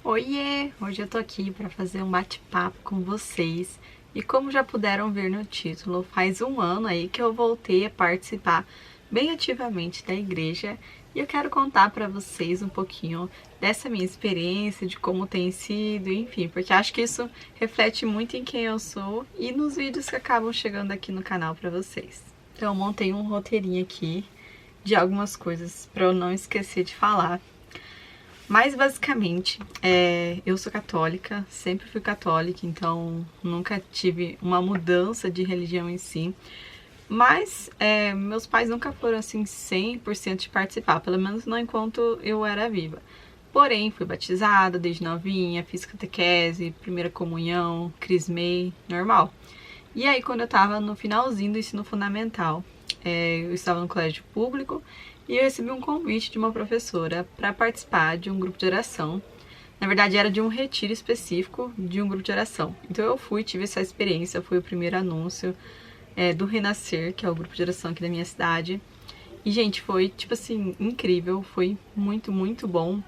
Oiê! Hoje eu tô aqui para fazer um bate-papo com vocês. E como já puderam ver no título, faz um ano aí que eu voltei a participar bem ativamente da igreja e eu quero contar para vocês um pouquinho dessa minha experiência, de como tem sido, enfim, porque acho que isso reflete muito em quem eu sou e nos vídeos que acabam chegando aqui no canal para vocês. Então eu montei um roteirinho aqui de algumas coisas para eu não esquecer de falar. Mas basicamente, eu sou católica, sempre fui católica, então nunca tive uma mudança de religião em si. Mas meus pais nunca foram assim 100% de participar, pelo menos não enquanto eu era viva. Porém, fui batizada desde novinha, fiz catequese, primeira comunhão, crismei, normal. E aí, quando eu tava no finalzinho do ensino fundamental, eu estava no colégio público e eu recebi um convite de uma professora para participar de um grupo de oração. Na verdade, era de um retiro específico de um grupo de oração. Então eu fui, tive essa experiência, foi o primeiro anúncio do Renascer, que é o grupo de oração aqui da minha cidade. E, gente, foi, tipo assim, incrível, foi muito, muito bom.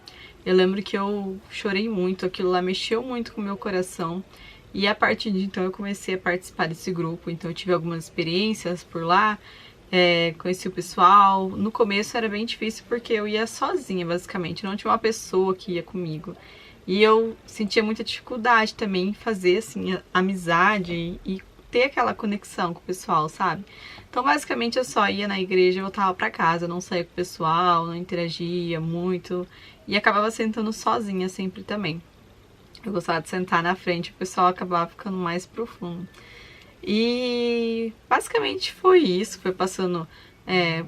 Eu lembro que eu chorei muito, aquilo lá mexeu muito com o meu coração. E a partir de então eu comecei a participar desse grupo, então eu tive algumas experiências por lá, conheci o pessoal. No começo era bem difícil porque eu ia sozinha, basicamente, não tinha uma pessoa que ia comigo. E eu sentia muita dificuldade também em fazer, assim, amizade e ter aquela conexão com o pessoal, sabe? Então, basicamente, eu só ia na igreja e voltava pra casa, não saía com o pessoal, não interagia muito e acabava sentando sozinha sempre também. Eu gostava de sentar na frente, o pessoal acabava ficando mais profundo. E basicamente foi isso, foi passando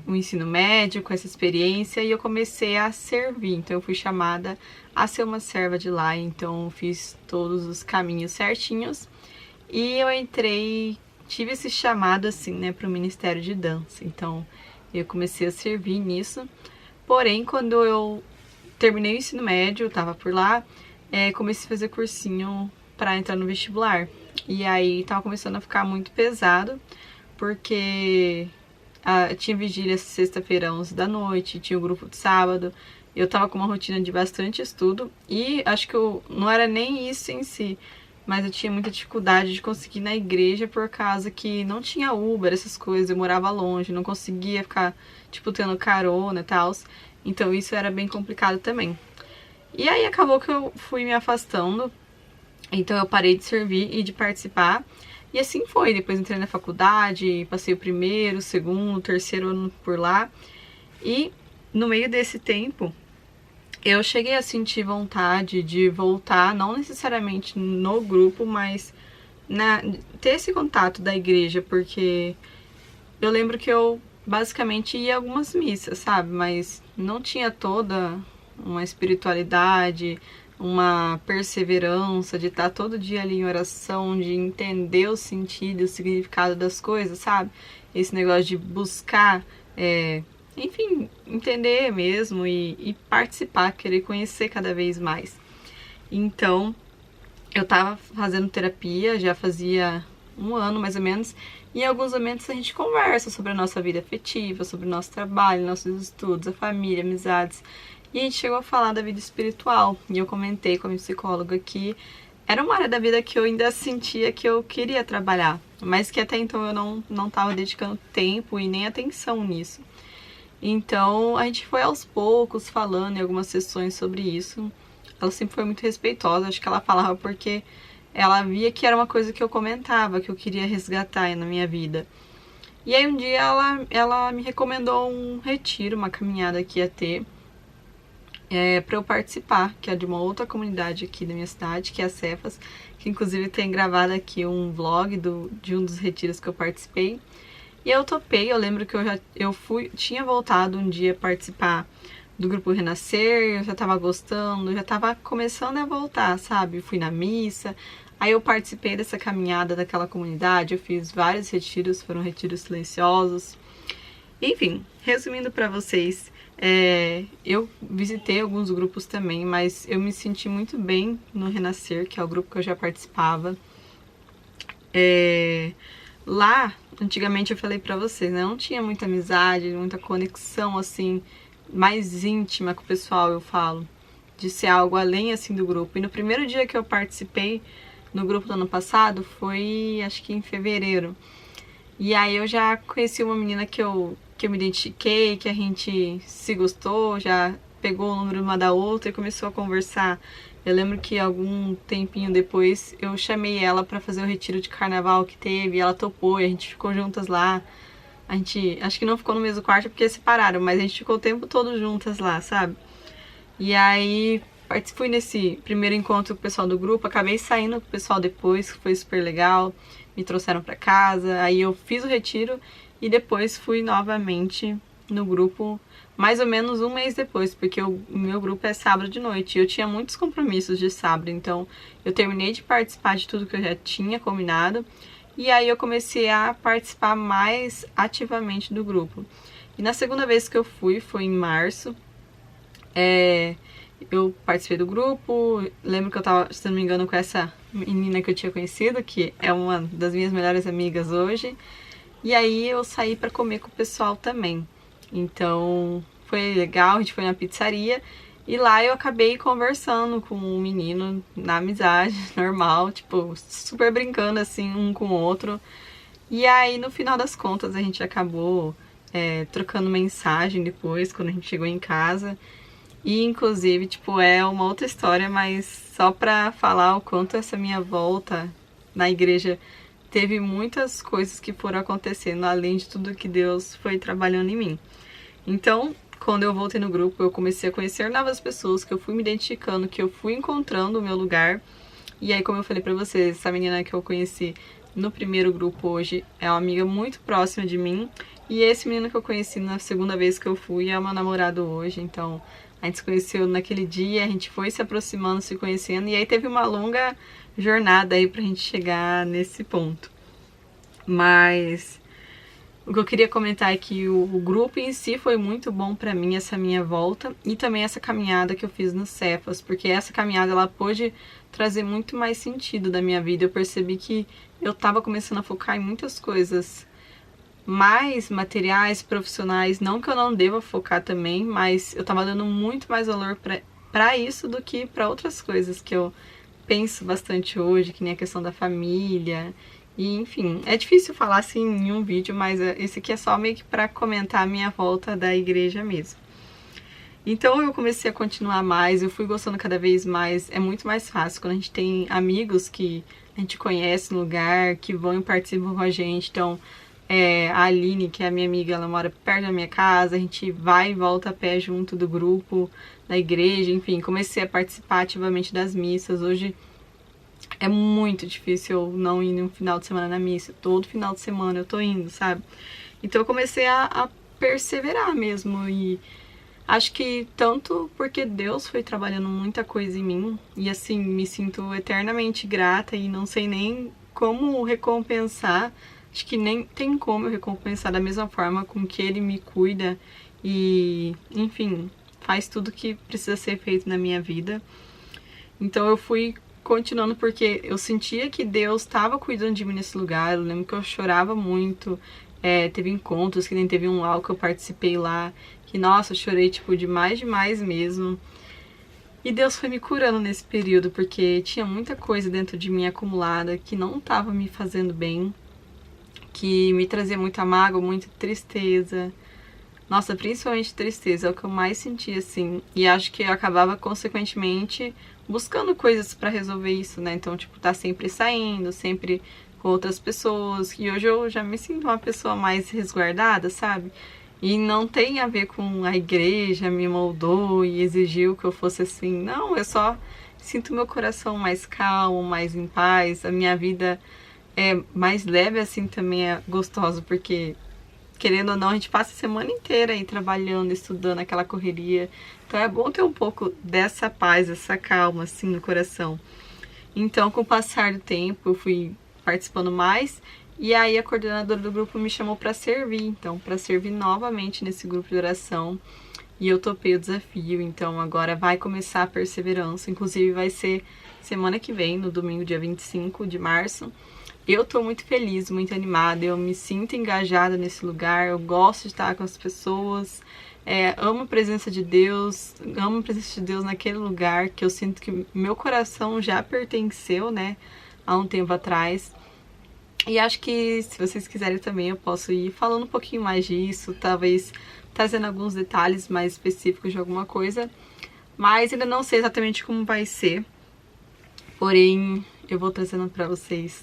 o ensino médio com essa experiência e eu comecei a servir. Então eu fui chamada a ser uma serva de lá, então fiz todos os caminhos certinhos e eu entrei, tive esse chamado assim, né, para o Ministério de Dança. Então eu comecei a servir nisso. Porém, quando eu terminei o ensino médio, eu tava por lá, comecei a fazer cursinho para entrar no vestibular. E aí tava começando a ficar muito pesado, porque tinha vigília sexta-feira, 11 da noite, tinha o grupo de sábado. Eu tava com uma rotina de bastante estudo e acho que não era nem isso em si, mas eu tinha muita dificuldade de conseguir ir na igreja por causa que não tinha Uber, essas coisas, eu morava longe, não conseguia ficar, tipo, tendo carona e tal. Então isso era bem complicado também. E aí acabou que eu fui me afastando, então eu parei de servir e de participar. E assim foi, depois entrei na faculdade, passei o primeiro, o segundo, o terceiro ano por lá. E no meio desse tempo, eu cheguei a sentir vontade de voltar, não necessariamente no grupo, mas ter esse contato da igreja, porque eu lembro que eu basicamente ia a algumas missas, sabe? Mas não tinha toda uma espiritualidade, uma perseverança de estar todo dia ali em oração, de entender o sentido e o significado das coisas, sabe? Esse negócio de buscar, enfim, entender mesmo e participar, querer conhecer cada vez mais. Então, eu tava fazendo terapia, já fazia um ano mais ou menos, e em alguns momentos a gente conversa sobre a nossa vida afetiva, sobre o nosso trabalho, nossos estudos, a família, amizades. E a gente chegou a falar da vida espiritual, e eu comentei com a minha psicóloga que era uma área da vida que eu ainda sentia que eu queria trabalhar, mas que até então eu não estava dedicando tempo e nem atenção nisso. Então a gente foi aos poucos falando em algumas sessões sobre isso. Ela sempre foi muito respeitosa, acho que ela falava porque ela via que era uma coisa que eu comentava, que eu queria resgatar na minha vida. E aí um dia ela me recomendou um retiro, uma caminhada que ia ter para eu participar, que é de uma outra comunidade aqui da minha cidade, que é a Cefas, que inclusive tem gravado aqui um vlog de um dos retiros que eu participei. E eu topei, eu lembro que tinha voltado um dia participar do grupo Renascer, eu já tava gostando, já tava começando a voltar, sabe? Fui na missa, aí eu participei dessa caminhada daquela comunidade, eu fiz vários retiros, foram retiros silenciosos. Enfim, resumindo pra vocês, eu visitei alguns grupos também, mas eu me senti muito bem no Renascer, que é o grupo que eu já participava. Lá, antigamente eu falei pra vocês, né? Não tinha muita amizade, muita conexão, assim, mais íntima com o pessoal, eu falo. de ser algo além assim do grupo. E no primeiro dia que eu participei no grupo do ano passado foi, acho que em fevereiro. E aí eu já conheci uma menina que eu me identifiquei, que a gente se gostou, já pegou o número uma da outra e começou a conversar. Eu lembro que algum tempinho depois eu chamei ela para fazer o retiro de carnaval que teve, e ela topou e a gente ficou juntas lá. A gente, acho que não ficou no mesmo quarto porque separaram, mas a gente ficou o tempo todo juntas lá, sabe? E aí fui nesse primeiro encontro com o pessoal do grupo, acabei saindo com o pessoal depois, que foi super legal, me trouxeram para casa, aí eu fiz o retiro e depois fui novamente no grupo, mais ou menos um mês depois, porque o meu grupo é sábado de noite e eu tinha muitos compromissos de sábado, então eu terminei de participar de tudo que eu já tinha combinado e aí eu comecei a participar mais ativamente do grupo. E na segunda vez que eu fui, foi em março, eu participei do grupo, lembro que eu tava, se não me engano, com essa menina que eu tinha conhecido, que é uma das minhas melhores amigas hoje, e aí eu saí pra comer com o pessoal também. Então foi legal, a gente foi na pizzaria, e lá eu acabei conversando com um menino na amizade, normal, tipo, super brincando assim, um com o outro. E aí no final das contas a gente acabou trocando mensagem depois, quando a gente chegou em casa. E inclusive, tipo, é uma outra história, mas só pra falar o quanto essa minha volta na igreja teve muitas coisas que foram acontecendo, além de tudo que Deus foi trabalhando em mim. Então, quando eu voltei no grupo, eu comecei a conhecer novas pessoas, que eu fui me identificando, que eu fui encontrando o meu lugar. E aí, como eu falei pra vocês, essa menina que eu conheci no primeiro grupo hoje é uma amiga muito próxima de mim. E esse menino que eu conheci na segunda vez que eu fui é meu namorado hoje, então a gente se conheceu naquele dia, a gente foi se aproximando, se conhecendo, e aí teve uma longa jornada aí pra gente chegar nesse ponto. Mas o que eu queria comentar é que o grupo em si foi muito bom pra mim, essa minha volta, e também essa caminhada que eu fiz no Cefas, porque essa caminhada ela pôde trazer muito mais sentido da minha vida. Eu percebi que eu tava começando a focar em muitas coisas mais materiais, profissionais, não que eu não deva focar também, mas eu tava dando muito mais valor pra isso do que pra outras coisas que eu penso bastante hoje, que nem a questão da família, e enfim, é difícil falar assim em um vídeo, mas esse aqui é só meio que pra comentar a minha volta da igreja mesmo. Então eu comecei a continuar mais, eu fui gostando cada vez mais, é muito mais fácil quando a gente tem amigos que a gente conhece no lugar, que vão e participam com a gente, então a Aline, que é a minha amiga, ela mora perto da minha casa, a gente vai e volta a pé junto do grupo, da igreja, enfim, comecei a participar ativamente das missas. Hoje é muito difícil eu não ir no final de semana na missa, todo final de semana eu tô indo, sabe? Então eu comecei a perseverar mesmo, e acho que tanto porque Deus foi trabalhando muita coisa em mim, e assim, me sinto eternamente grata e não sei nem como recompensar. Acho que nem tem como eu recompensar da mesma forma com que ele me cuida e, enfim, faz tudo que precisa ser feito na minha vida. Então eu fui continuando porque eu sentia que Deus estava cuidando de mim nesse lugar. Eu lembro que eu chorava muito, teve encontros, que nem teve um lá que eu participei lá, que nossa, eu chorei tipo demais mesmo. E Deus foi me curando nesse período, porque tinha muita coisa dentro de mim acumulada que não estava me fazendo bem, que me trazia muita mágoa, muita tristeza. Nossa, principalmente tristeza, é o que eu mais sentia, assim. E acho que eu acabava, consequentemente, buscando coisas pra resolver isso, né? Então, tipo, tá sempre saindo, sempre com outras pessoas. E hoje eu já me sinto uma pessoa mais resguardada, sabe? E não tem a ver com a igreja me moldou e exigiu que eu fosse assim. Não, eu só sinto meu coração mais calmo, mais em paz. A minha vida é mais leve, assim, também é gostoso, porque, querendo ou não, a gente passa a semana inteira aí trabalhando, estudando, aquela correria. Então é bom ter um pouco dessa paz, essa calma, assim, no coração. Então, com o passar do tempo, eu fui participando mais, e aí a coordenadora do grupo me chamou para servir, então, para servir novamente nesse grupo de oração. E eu topei o desafio, então agora vai começar a perseverança. Inclusive vai ser semana que vem, no domingo, dia 25 de março. Eu tô muito feliz, muito animada, eu me sinto engajada nesse lugar, eu gosto de estar com as pessoas, Amo a presença de Deus, amo a presença de Deus naquele lugar que eu sinto que meu coração já pertenceu, né, há um tempo atrás. E acho que se vocês quiserem também eu posso ir falando um pouquinho mais disso, talvez trazendo alguns detalhes mais específicos de alguma coisa, mas ainda não sei exatamente como vai ser, porém eu vou trazendo para vocês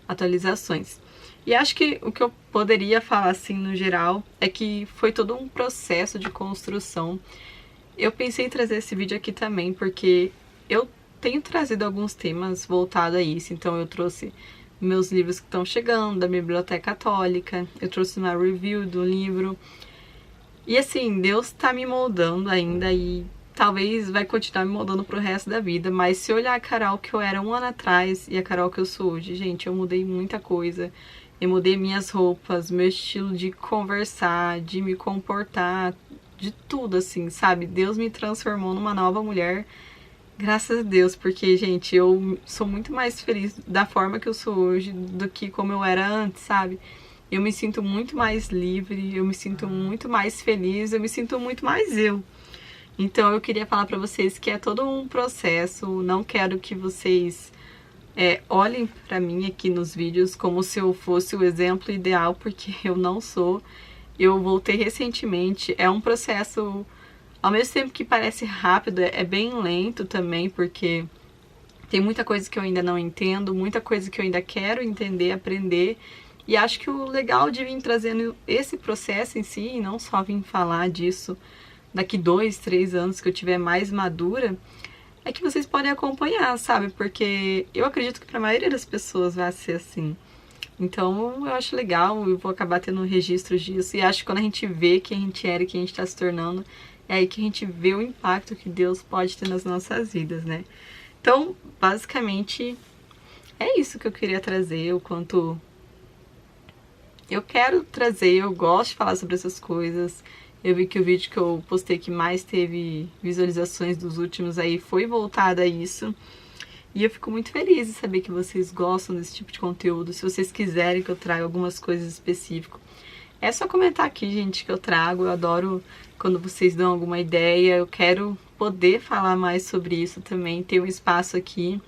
atualizações. E acho que o que eu poderia falar assim no geral é que foi todo um processo de construção. Eu pensei em trazer esse vídeo aqui também porque eu tenho trazido alguns temas voltados a isso, então eu trouxe meus livros que estão chegando da Biblioteca Católica, eu trouxe uma review do livro. E assim, Deus tá me moldando ainda e talvez vai continuar me moldando pro resto da vida, mas se olhar a Carol que eu era um ano atrás e a Carol que eu sou hoje, gente, eu mudei muita coisa. Eu mudei minhas roupas, meu estilo de conversar, de me comportar, de tudo assim, sabe? Deus me transformou numa nova mulher. Graças a Deus, porque, gente, eu sou muito mais feliz da forma que eu sou hoje do que como eu era antes, sabe? Eu me sinto muito mais livre, eu me sinto muito mais feliz, eu me sinto muito mais eu. Então eu queria falar pra vocês que é todo um processo, não quero que vocês olhem pra mim aqui nos vídeos como se eu fosse o exemplo ideal, porque eu não sou. Eu voltei recentemente, é um processo... Ao mesmo tempo que parece rápido, é bem lento também, porque tem muita coisa que eu ainda não entendo, muita coisa que eu ainda quero entender, aprender. E acho que o legal de vir trazendo esse processo em si, e não só vir falar disso daqui 2, 3 anos que eu tiver mais madura, é que vocês podem acompanhar, sabe? Porque eu acredito que para a maioria das pessoas vai ser assim. Então eu acho legal, eu vou acabar tendo registros disso. E acho que quando a gente vê quem a gente era e quem a gente está se tornando, é aí que a gente vê o impacto que Deus pode ter nas nossas vidas, né? Então, basicamente, é isso que eu queria trazer, o quanto eu quero trazer, eu gosto de falar sobre essas coisas. Eu vi que o vídeo que eu postei que mais teve visualizações dos últimos aí foi voltado a isso. E eu fico muito feliz de saber que vocês gostam desse tipo de conteúdo. Se vocês quiserem que eu traga algumas coisas específicas, é só comentar aqui, gente, que eu trago. Eu adoro quando vocês dão alguma ideia. Eu quero poder falar mais sobre isso também, ter um espaço aqui.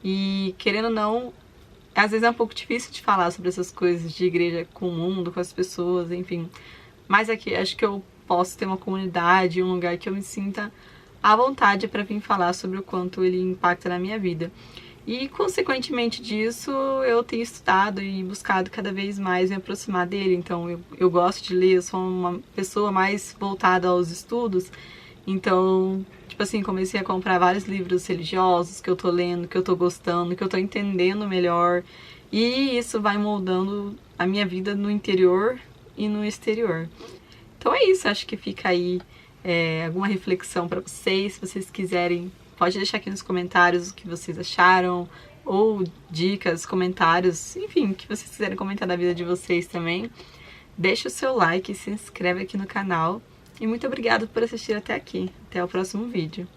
E querendo ou não, às vezes é um pouco difícil de falar sobre essas coisas de igreja com o mundo, com as pessoas, enfim. Mas aqui acho que eu posso ter uma comunidade, um lugar que eu me sinta à vontade para vir falar sobre o quanto ele impacta na minha vida. E, consequentemente disso, eu tenho estudado e buscado cada vez mais me aproximar dele. Então, eu gosto de ler, eu sou uma pessoa mais voltada aos estudos. Então, tipo assim, comecei a comprar vários livros religiosos que eu tô lendo, que eu tô gostando, que eu tô entendendo melhor. E isso vai moldando a minha vida no interior e no exterior. Então é isso, acho que fica aí alguma reflexão para vocês. Se vocês quiserem, pode deixar aqui nos comentários o que vocês acharam, ou dicas, comentários, enfim, o que vocês quiserem comentar da vida de vocês também. Deixa o seu like, se inscreve aqui no canal e muito obrigada por assistir até aqui. Até o próximo vídeo.